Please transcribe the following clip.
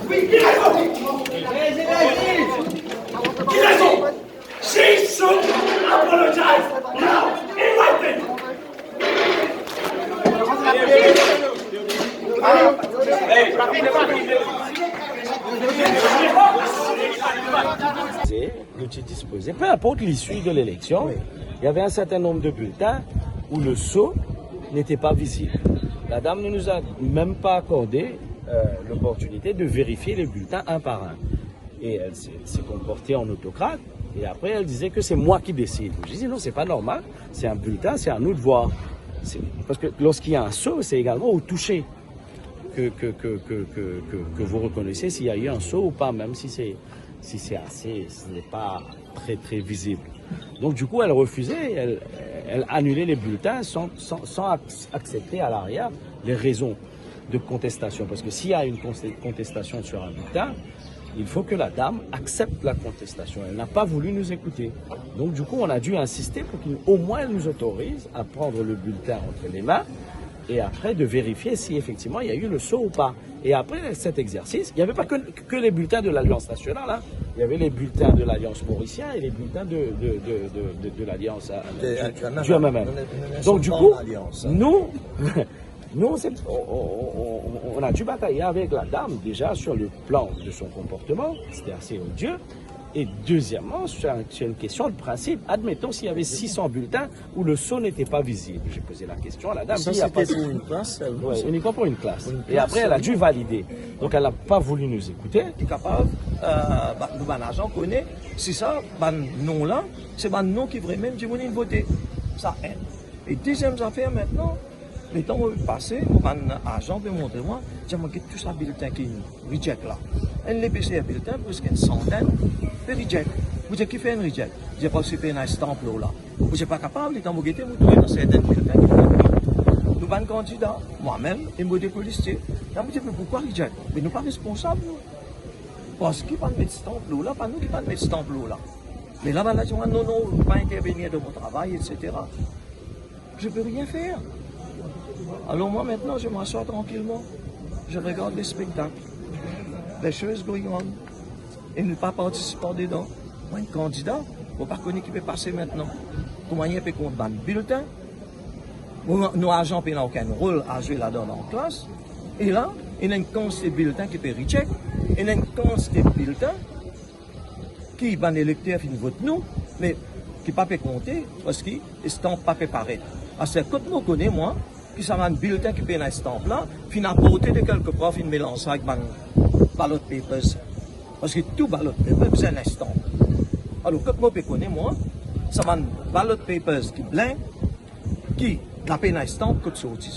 Oui, il a raison. Il a raison. She should apologize now in writing. L'outil disposé, peu importe l'issue de l'élection, il y avait un certain nombre de bulletins où le sceau n'était pas visible. La dame ne nous a même pas accordé l'opportunité de vérifier les bulletins un par un. Et elle s'est comportée en autocrate. Et après, elle disait que c'est moi qui décide. Je disais non, c'est pas normal. C'est un bulletin, c'est à nous de voir. Parce que lorsqu'il y a un sceau, c'est également au toucher que vous reconnaissez s'il y a eu un sceau ou pas, même si c'est assez, ce n'est pas très visible. Donc du coup, elle refusait, elle annulait les bulletins sans accepter à l'arrière les raisons de contestation. Parce que s'il y a une contestation sur un bulletin, il faut que la dame accepte la contestation. Elle n'a pas voulu nous écouter. Donc du coup, on a dû insister pour qu'au moins elle nous autorise à prendre le bulletin entre les mains et après de vérifier si effectivement il y a eu le sceau ou pas. Et après cet exercice, il n'y avait pas que les bulletins de l'Alliance nationale, hein. Il y avait les bulletins de l'Alliance mauricien et les bulletins de l'Alliance du MMM. Donc du coup, nous, on a dû batailler avec la dame déjà sur le plan de son comportement, c'était assez odieux. Et deuxièmement, c'est une question de principe. Admettons s'il y avait 600 bulletins où le sceau n'était pas visible. J'ai posé la question à la dame. Ça, c'était pour une classe? Oui, uniquement pour une classe. Et après, elle a dû valider. Donc, elle n'a pas voulu nous écouter. Qui est capable, nous, agent connaît, si ça, non là, c'est non qui vraiment du monde voter. Ça aide. Et deuxième affaire maintenant, les temps passés, mon agent peut montrer moi, j'ai manqué tout ça bulletin qui reject là. Un l'épicier bulletin, plus qu'une centaine, de reject. Vous avez qui fait un reject? J'ai pas su faire un stamp là. Vous n'êtes pas capable, les temps vous guettez, vous trouvez dans certains bulletins qui font. Nous, ban candidat, moi-même, et moi des policiers. Là, vous dites, mais pourquoi reject? Mais nous pas responsables, nous. Parce qu'ils ne peuvent pas mettre stamp là, pas nous qui ne peuvent pas mettre stamp là. Mais là, je dis, non, vous ne pouvez pas intervenir dans mon travail, etc. Je ne peux rien faire. Alors moi maintenant, je m'assois tranquillement, je regarde les spectacles, les choses going on, et ne pas participer dedans. Moi, un candidat, vous ne pas connaître qui peut passer maintenant. Comment il peut compter un bulletin, nos agents n'ont aucun rôle à jouer là-dedans en classe, et là, il y a une quantité de bulletins qui peut recheck, il y a une quantité de bulletins qui, ben, électeur, qui vote nous, mais qui ne peut pas compter parce qu'ils ne sont pas préparés. Parce que quand nous connaissons, moi, qui ça un bulletin qui paye un stamp là, puis à côté de quelques profs, il mélange ça avec ballot papers. Parce que tout ballot paper, c'est un stamp. Alors, quand moi, je connais, moi, ça va un ballot papers qui blanc, qui la paye un stamp, que de sortir.